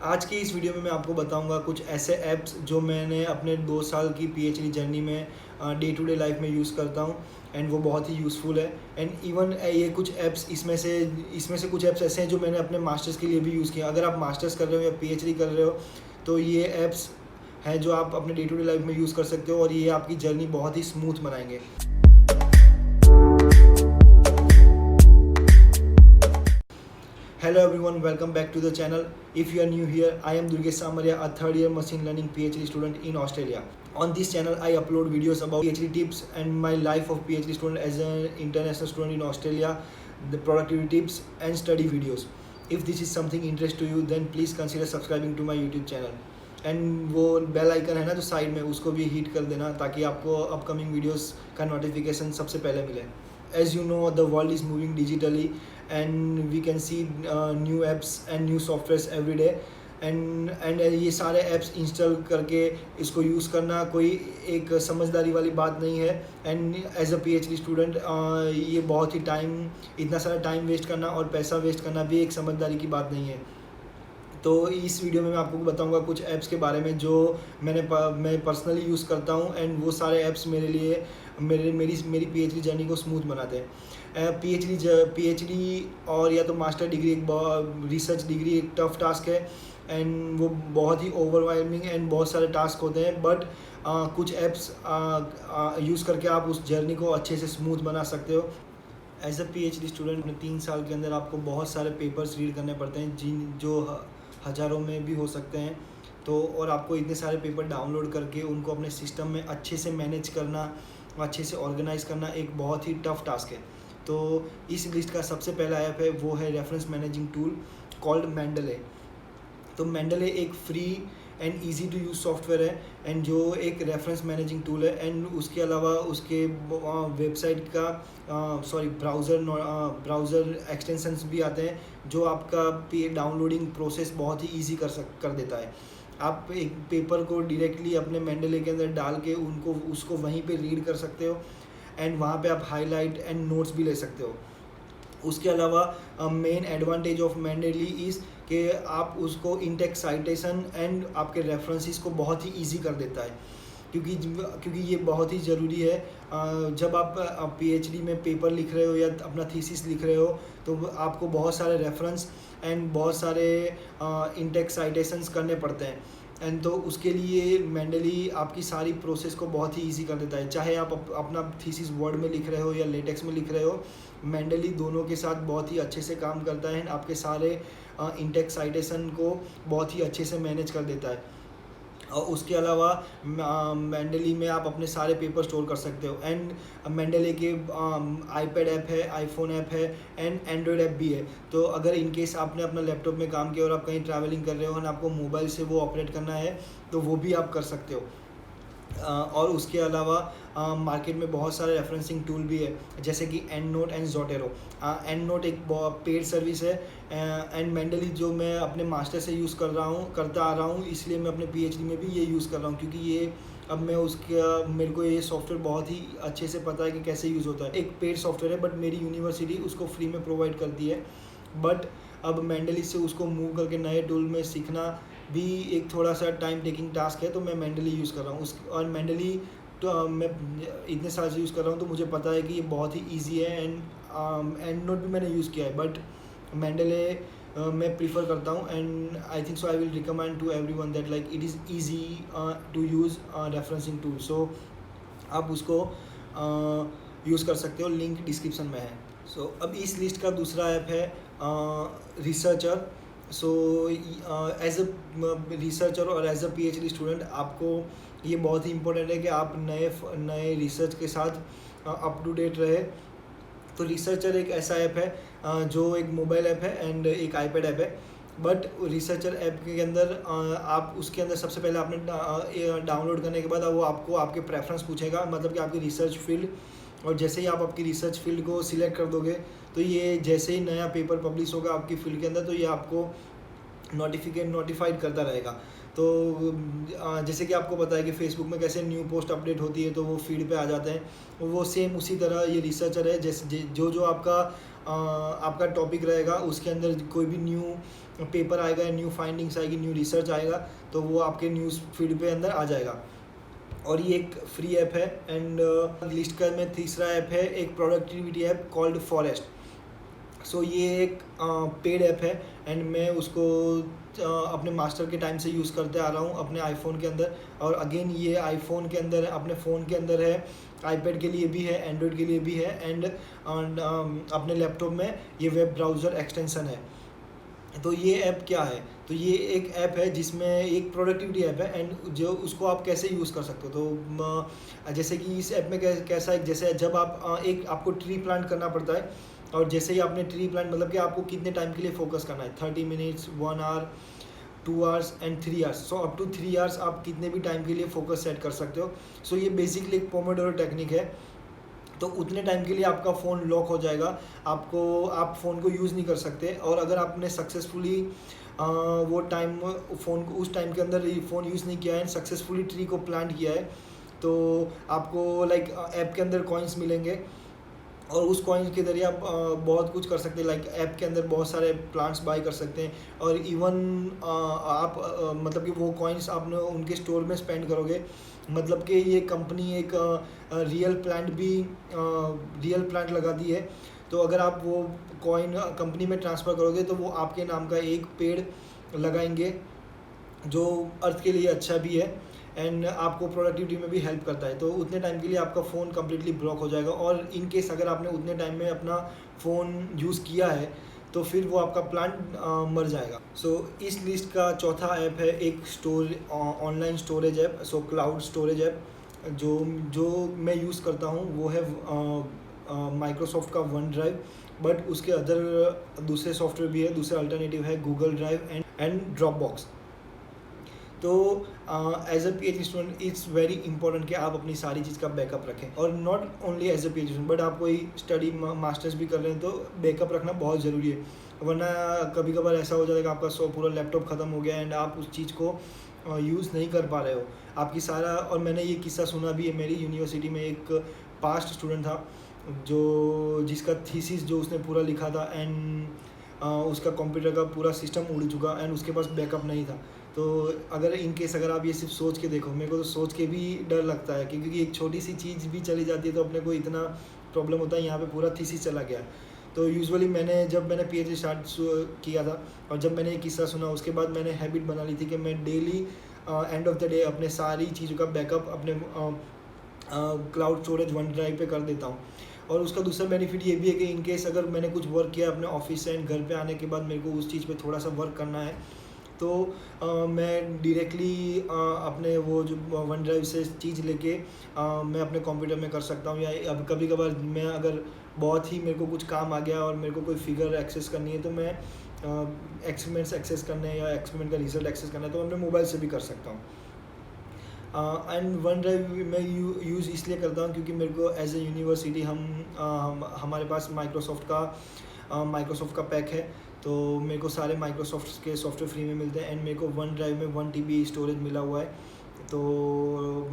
आज की इस वीडियो में मैं आपको बताऊंगा कुछ ऐसे ऐप्स जो मैंने अपने 2 साल की पीएचडी जर्नी में डे टू डे लाइफ में यूज़ करता हूं एंड वो बहुत ही यूज़फुल है। एंड इवन ये कुछ ऐप्स इसमें से कुछ ऐप्स ऐसे हैं जो मैंने अपने मास्टर्स के लिए भी यूज़ किया। अगर आप मास्टर्स कर रहे हो या पीएचडी कर रहे हो तो ये ऐप्स हैं जो आप अपने डे टू डे लाइफ में यूज़ कर सकते हो और ये आपकी जर्नी बहुत ही स्मूथ बनाएंगे। Hello everyone, welcome back to the channel. If you are new here, I am Durgesh Samaria, a third year machine learning PhD student in Australia. On this channel, I upload videos about PhD tips and my life of PhD student as an international student in Australia, the productivity tips and study videos. If this is something interest to you, then please consider subscribing to my YouTube channel. And वो bell icon है ना जो side में, उसको भी hit कर देना ताकि आपको अपकमिंग वीडियोस का नोटिफिकेशन सबसे पहले मिले। As you know, the world is moving digitally and we can see new apps and new softwares every day. And ये सारे ऐप्स इंस्टॉल करके इसको यूज़ करना कोई एक समझदारी वाली बात नहीं है। And as a PhD student ये बहुत ही इतना सारा टाइम वेस्ट करना और पैसा वेस्ट करना भी एक समझदारी की बात नहीं है। तो इस वीडियो में मैं आपको बताऊंगा कुछ ऐप्स के बारे में जो मैं पर्सनली यूज़ करता हूं एंड वो सारे ऐप्स मेरे लिए मेरी पीएचडी जर्नी को स्मूथ बनाते हैं। पीएचडी और या तो मास्टर डिग्री रिसर्च डिग्री एक टफ टास्क है एंड वो बहुत ही ओवरवेलमिंग एंड बहुत सारे टास्क होते हैं। बट कुछ ऐप्स यूज़ करके आप उस जर्नी को अच्छे से स्मूथ बना सकते हो। एज अ पीएचडी स्टूडेंट में 3 साल के अंदर आपको बहुत सारे पेपर्स रीड करने पड़ते हैं जो हज़ारों में भी हो सकते हैं। तो और आपको इतने सारे पेपर डाउनलोड करके उनको अपने सिस्टम में अच्छे से मैनेज करना, अच्छे से ऑर्गेनाइज करना एक बहुत ही टफ टास्क है। तो इस लिस्ट का सबसे पहला ऐप है वो है reference managing tool called Mendeley. तो मेंडले एक free and easy to use software है एंड जो एक रेफरेंस मैनेजिंग टूल है। एंड उसके अलावा उसके वेबसाइट का ब्राउज़र एक्सटेंशंस भी आते हैं जो आपका डाउनलोडिंग प्रोसेस बहुत ही ईजी कर देता है। आप एक पेपर को डायरेक्टली अपने मेंडले के अंदर डाल के उसको वहीं पे रीड कर सकते हो एंड वहाँ पे आप हाईलाइट एंड नोट्स भी ले सकते हो। उसके अलावा main advantage of Mendeley is कि आप उसको इंटेक्स साइटेशन एंड आपके रेफरेंसेस को बहुत ही इजी कर देता है क्योंकि ये बहुत ही ज़रूरी है। जब आप पीएचडी में पेपर लिख रहे हो या अपना थीसिस लिख रहे हो तो आपको बहुत सारे रेफरेंस एंड बहुत सारे इंटेक्स साइटेशंस करने पड़ते हैं। एंड तो उसके लिए मेंडली आपकी सारी प्रोसेस को बहुत ही इजी कर देता है। चाहे आप अपना थीसिस वर्ड में लिख रहे हो या लेटेक्स में लिख रहे हो, मेंडली दोनों के साथ बहुत ही अच्छे से काम करता है। आपके सारे इंटेक्स साइटेशन को बहुत ही अच्छे से मैनेज कर देता है। और उसके अलावा मेंडली में आप अपने सारे पेपर स्टोर कर सकते हो। एंड मेंडली के आईपैड ऐप है, आईफोन ऐप है एंड एंड्रॉयड ऐप भी है। तो अगर इन केस आपने अपना लैपटॉप में काम किया और आप कहीं ट्रैवलिंग कर रहे हो और आपको मोबाइल से वो ऑपरेट करना है तो वो भी आप कर सकते हो। और उसके अलावा मार्केट में बहुत सारे रेफरेंसिंग टूल भी है जैसे कि and note and Zotero. And note एक पेड सर्विस है एंड मेंडली जो मैं अपने मास्टर से यूज़ करता आ रहा हूँ, इसलिए मैं अपने पीएचडी में भी ये यूज़ कर रहा हूँ क्योंकि ये अब मेरे को ये सॉफ्टवेयर बहुत ही अच्छे से पता है कि कैसे यूज़ होता है। एक पेड सॉफ्टवेयर है बट मेरी यूनिवर्सिटी उसको फ्री में प्रोवाइड करती है। बट अब मेंडली से उसको मूव करके नए टूल में सीखना भी एक थोड़ा सा टाइम टेकिंग टास्क है। तो मैं मेंडली यूज़ कर रहा हूँ और मेंडली तो मैं इतने साल से यूज़ कर रहा हूँ तो मुझे पता है कि ये बहुत ही ईजी है। एंड नोट भी मैंने यूज़ किया है बट मेंडले मैं प्रीफर करता हूँ and I think so I will recommend to everyone that like it is easy to use referencing tool. So आप उसको यूज़ कर सकते हो, लिंक डिस्क्रिप्शन में है। सो अब इस लिस्ट का दूसरा ऐप है researcher. So as a researcher और एज अ पीएचडी स्टूडेंट आपको ये बहुत ही इम्पोर्टेंट है कि आप नए रिसर्च के साथ अप टू डेट रहे। तो रिसर्चर एक ऐसा ऐप है जो एक मोबाइल ऐप है एंड एक आईपैड ऐप है। बट रिसर्चर ऐप के अंदर आप उसके अंदर सबसे पहले आपने डाउनलोड करने के बाद वो आपको आपके प्रेफरेंस पूछेगा, मतलब कि आपकी रिसर्च फील्ड। और जैसे ही आप आपकी रिसर्च फील्ड को सिलेक्ट कर दोगे तो ये जैसे ही नया पेपर पब्लिश होगा आपकी फील्ड के अंदर तो ये आपको नोटिफाइड करता रहेगा। तो जैसे कि आपको पता है कि फेसबुक में कैसे न्यू पोस्ट अपडेट होती है तो वो फीड पे आ जाते हैं। वो सेम उसी तरह ये रिसर्चर है, जैसे जो आपका आपका टॉपिक रहेगा, उसके अंदर कोई भी न्यू पेपर आएगा, न्यू फाइंडिंग्स आएगी, न्यू रिसर्च आएगा, तो वो आपके न्यूज़ फीड पे अंदर आ जाएगा। और ये एक फ्री ऐप है। एंड लिस्ट का में तीसरा ऐप है एक प्रोडक्टिविटी ऐप कॉल्ड फॉरेस्ट। सो ये एक पेड ऐप है एंड मैं उसको अपने मास्टर के टाइम से यूज़ करते आ रहा हूँ अपने आईफोन के अंदर। और अगेन ये आईफोन के अंदर है, अपने फ़ोन के अंदर है, आईपैड के लिए भी है, एंड्रॉयड के लिए भी है, एंड अपने लैपटॉप में ये वेब ब्राउज़र एक्सटेंशन है। तो ये ऐप क्या है, तो ये एक ऐप है जिसमें एक प्रोडक्टिविटी ऐप है एंड जो उसको आप कैसे यूज़ कर सकते हो। तो जैसे कि इस ऐप में कैसा है, जैसे जब आप एक आपको ट्री प्लांट करना पड़ता है, और जैसे ही आपने ट्री प्लांट मतलब कि आपको कितने टाइम के लिए फोकस करना है, 30 minutes, 1 hour, 2 hours and 3 hours. So up to 3 hours आप कितने भी टाइम के लिए फोकस सेट कर सकते हो। सो ये बेसिकली एक पोमोडोरो टेक्निक है। तो उतने टाइम के लिए आपका फ़ोन लॉक हो जाएगा, आप फ़ोन को यूज़ नहीं कर सकते। और अगर आपने सक्सेसफुली वो टाइम फ़ोन को उस टाइम के अंदर फ़ोन यूज़ नहीं किया है, सक्सेसफुली ट्री को प्लांट किया है, तो आपको लाइक ऐप के अंदर कॉइन्स मिलेंगे और उस कॉइन्स के ज़रिए आप बहुत कुछ कर सकते हैं। लाइक ऐप के अंदर बहुत सारे प्लांट्स बाय कर सकते हैं और इवन आप मतलब कि वो कॉइन्स आपने उनके स्टोर में स्पेंड करोगे। मतलब कि ये कंपनी एक रियल प्लांट लगाती है। तो अगर आप वो कॉइन कंपनी में ट्रांसफ़र करोगे तो वो आपके नाम का एक पेड़ लगाएंगे जो अर्थ के लिए अच्छा भी है एंड आपको प्रोडक्टिविटी में भी हेल्प करता है। तो उतने टाइम के लिए आपका फ़ोन कम्प्लीटली ब्लॉक हो जाएगा। और इन केस अगर आपने उतने टाइम में अपना फ़ोन यूज़ किया है तो फिर वो आपका प्लान मर जाएगा। सो इस लिस्ट का चौथा ऐप है एक online storage app, so cloud storage app. जो मैं यूज़ करता हूँ वो है माइक्रोसॉफ्ट का वन ड्राइव, बट उसके दूसरे सॉफ्टवेयर भी है, दूसरे अल्टरनेटिव है Google drive and Dropbox. तो as a PhD student it's very important कि आप अपनी सारी चीज़ का बैकअप रखें। और not only as a PhD student, but आप कोई स्टडी मास्टर्स भी कर रहे हैं तो बैकअप रखना बहुत ज़रूरी है। वरना कभी कभार ऐसा हो जाएगा आपका पूरा लैपटॉप ख़त्म हो गया एंड आप उस चीज़ को यूज़ नहीं कर पा रहे हो। आपकी सारा, और मैंने ये किस्सा सुना भी है, मेरी यूनिवर्सिटी में एक पास्ट स्टूडेंट था जिसका थीसिस जो उसने पूरा लिखा था एंड उसका कंप्यूटर का पूरा सिस्टम उड़ चुका एंड उसके पास बैकअप नहीं था। तो अगर आप ये सिर्फ सोच के देखो, मेरे को तो सोच के भी डर लगता है क्योंकि एक छोटी सी चीज़ भी चली जाती है तो अपने को इतना प्रॉब्लम होता है। यहाँ पे पूरा थीसिस चला गया। तो यूजुअली जब मैंने PhD स्टार्ट किया था और जब मैंने ये किस्सा सुना उसके बाद मैंने हैबिट बना ली थी कि मैं daily end of the day अपने सारी चीज़ों का बैकअप अपने क्लाउड स्टोरेज वन ड्राइव पे कर देता हूँ। और उसका दूसरा बेनिफिट ये भी है कि इन केस अगर मैंने कुछ वर्क किया अपने ऑफिस से एंड घर पे आने के बाद मेरे को उस चीज़ पे थोड़ा सा वर्क करना है तो मैं डायरेक्टली अपने वो जो वन ड्राइव से चीज़ लेके मैं अपने कंप्यूटर में कर सकता हूँ। या अब कभी कभार मैं अगर बहुत ही मेरे को कुछ काम आ गया और मेरे को कोई फिगर एक्सेस करनी है तो मैं एक्सपेरिमेंट्स एक्सेस करने या एक्सपेरिमेंट का रिजल्ट एक्सेस करना है तो मैं अपने मोबाइल से भी कर सकता हूँ। एंड वन ड्राइव मैं यूज़ इसलिए करता हूँ क्योंकि मेरे को एज ए यूनिवर्सिटी हमारे पास माइक्रोसॉफ्ट का पैक है। तो मेरे को सारे माइक्रोसॉफ्ट के सॉफ्टवेयर फ्री में मिलते हैं एंड मेरे को वन ड्राइव में 1 TB स्टोरेज मिला हुआ है। तो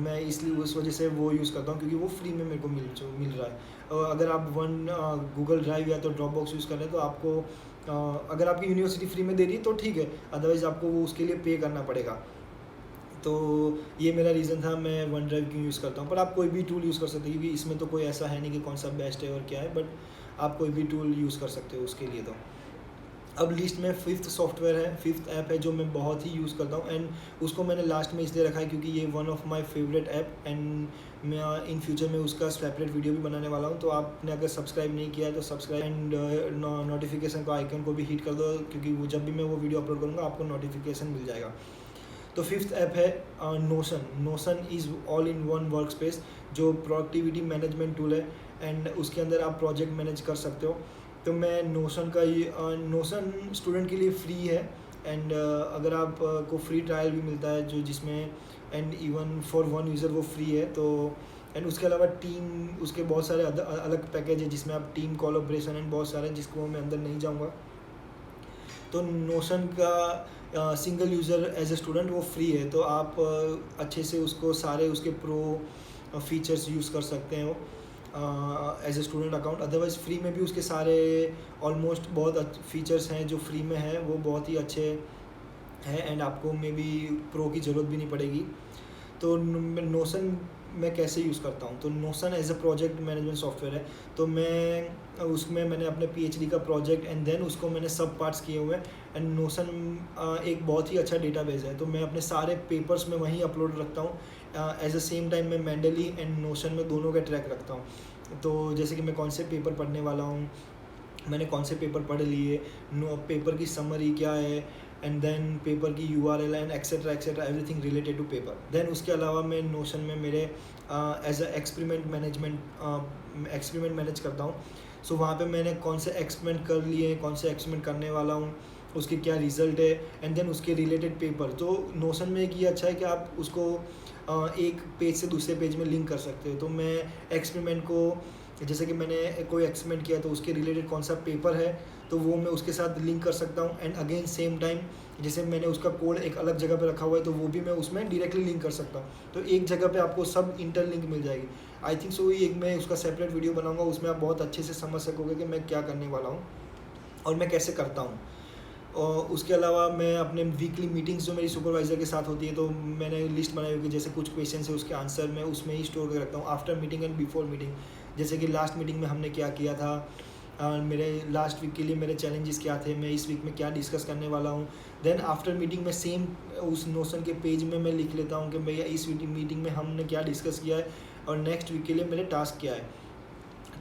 मैं इसलिए उस वजह से वो यूज़ करता हूँ क्योंकि वो फ्री में मेरे को मिल रहा है। और अगर आप गूगल ड्राइव या तो ड्रॉप बॉक्स यूज़ कर रहे हैं तो आपको अगर आपकी यूनिवर्सिटी फ्री में दे रही है तो ठीक है, अदरवाइज़ आपको वो उसके लिए पे करना पड़ेगा। तो ये मेरा रीज़न था मैं वन ड्राइव क्यों यूज़ करता हूँ। पर आप कोई भी टूल यूज़ कर सकते हैं क्योंकि इसमें तो कोई ऐसा है नहीं कि कौन सा बेस्ट है और क्या है, बट आप कोई भी टूल यूज़ कर सकते हो उसके लिए। तो अब लिस्ट में फिफ्थ ऐप है जो मैं बहुत ही यूज़ करता हूँ एंड उसको मैंने लास्ट में इसलिए रखा है क्योंकि ये one of my favourite app and मैं इन फ्यूचर में उसका सेपरेट वीडियो भी बनाने वाला हूँ। तो आपने अगर सब्सक्राइब नहीं किया है तो सब्सक्राइब एंड नोटिफिकेशन का आइकन को भी हिट कर दो क्योंकि वो जब भी मैं वो वीडियो अपलोड करूँगा आपको नोटिफिकेशन मिल जाएगा। तो फिफ्थ ऐप है notion is all in one work space जो प्रोडक्टिविटी मैनेजमेंट टूल है एंड उसके अंदर आप प्रोजेक्ट मैनेज कर सकते हो। तो मैं नोशन स्टूडेंट के लिए फ्री है एंड अगर आप को फ्री ट्रायल भी मिलता है जो जिसमें and even for one user वो फ्री है। तो एंड उसके अलावा टीम उसके बहुत सारे अलग पैकेज है जिसमें आप टीम कोलैबोरेशन एंड बहुत सारे जिसको मैं अंदर नहीं जाऊँगा। तो नोशन का single user as a student वो फ्री है तो आप अच्छे से उसको सारे उसके प्रो फीचर्स यूज़ कर सकते हो। As a student account. Otherwise free में भी उसके सारे ऑलमोस्ट बहुत फीचर्स हैं जो फ्री में हैं, वो बहुत ही अच्छे हैं एंड आपको मे बी प्रो की ज़रूरत भी नहीं पड़ेगी। तो नोशन मैं कैसे यूज़ करता हूँ, तो Notion as a project management software है। तो मैं उसमें मैंने अपने पीएचडी का प्रोजेक्ट एंड देन उसको मैंने सब पार्ट्स किए हुए हैं। एंड नोशन एक बहुत ही अच्छा डेटाबेस है, तो मैं अपने सारे पेपर्स में वहीं अपलोड रखता हूँ। एज अ सेम टाइम मैं मेंडली एंड नोशन में दोनों का ट्रैक रखता हूँ। तो जैसे कि मैं कौन से पेपर पढ़ने वाला हूँ, मैंने कौन से पेपर पढ़ लिए, पेपर की समरी क्या है, एंड देन पेपर की URL and etcetera etcetera everything related to paper. Then उसके अलावा मैं नोशन में मेरे एज अ एक्सपेरिमेंट मैनेज करता हूँ। सो वहाँ पे मैंने कौन से एक्सपेरिमेंट कर लिए, कौन से एक्सपेरिमेंट करने वाला हूँ, उसके क्या रिजल्ट है, एंड देन उसके रिलेटेड पेपर। तो नोशन में एक ये अच्छा है कि आप उसको एक पेज से दूसरे पेज में लिंक कर सकते हो। तो मैं एक्सपेरिमेंट को, जैसे कि मैंने कोई एक्सपेरिमेंट किया तो उसके रिलेटेड कौन सा पेपर है, तो वो मैं उसके साथ लिंक कर सकता हूँ। एंड अगेन सेम टाइम जैसे मैंने उसका कोड एक अलग जगह पे रखा हुआ है, तो वो भी मैं उसमें डायरेक्टली लिंक कर सकता हूँ। तो एक जगह पे आपको सब इंटरलिंक मिल जाएगी। आई थिंक सो एक मैं उसका सेपरेट वीडियो बनाऊंगा, उसमें आप बहुत अच्छे से समझ सकोगे कि मैं क्या करने वाला हूँ और मैं कैसे करता हूँ। और उसके अलावा मैं अपने वीकली मीटिंग्स जो मेरी सुपरवाइज़र के साथ होती है, तो मैंने लिस्ट बनाई हुई कि जैसे कुछ क्वेश्चन है उसके आंसर मैं उसमें ही स्टोर कर रखता हूँ after meeting and before meeting. जैसे कि लास्ट मीटिंग में हमने क्या किया था, मेरे लास्ट वीक के लिए मेरे चैलेंजेस क्या थे, मैं इस वीक में क्या डिस्कस करने वाला हूँ। देन आफ्टर मीटिंग में सेम उस नोशन के पेज में मैं लिख लेता हूँ कि भैया इस मीटिंग में हमने क्या डिस्कस किया है और नेक्स्ट वीक के लिए मेरे टास्क क्या है।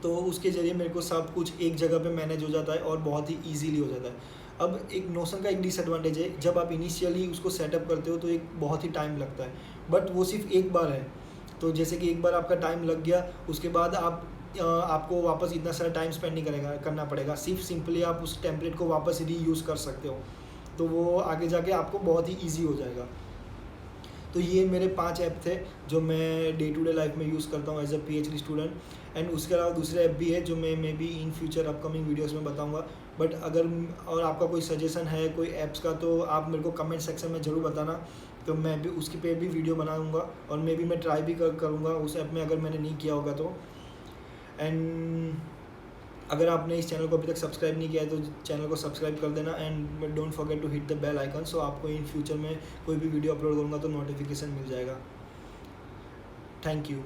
तो उसके ज़रिए मेरे को सब कुछ एक जगह पे मैनेज हो जाता है और बहुत ही ईजीली हो जाता है। अब एक नोशन का एक डिसएडवांटेज है, जब आप इनिशियली उसको सेटअप करते हो तो एक बहुत ही टाइम लगता है, बट वो सिर्फ एक बार है। तो जैसे कि एक बार आपका टाइम लग गया, उसके बाद आपको वापस इतना सारा टाइम स्पेंड नहीं करना पड़ेगा, सिर्फ सिंपली आप उस टेम्पलेट को वापस रीयूज़ कर सकते हो। तो वो आगे जाके आपको बहुत ही ईजी हो जाएगा। तो ये मेरे 5 ऐप थे जो मैं डे टू डे लाइफ में यूज़ करता हूँ as a PhD student. And उसके अलावा दूसरे ऐप भी है जो मैं maybe in future upcoming videos में बताऊँगा। बट अगर और आपका कोई सजेशन है कोई ऐप्स का, तो आप मेरे को कमेंट सेक्शन में ज़रूर बताना, तो मैं भी उसकी पे भी वीडियो बनाऊँगा और मे बी मैं ट्राई भी करूँगा उस ऐप में अगर मैंने नहीं किया होगा तो। एंड अगर आपने इस चैनल को अभी तक सब्सक्राइब नहीं किया है तो चैनल को सब्सक्राइब कर देना and don't forget to hit the bell icon, so आपको इन फ्यूचर में कोई भी वीडियो अपलोड करूँगा तो नोटिफिकेशन मिल जाएगा। Thank you.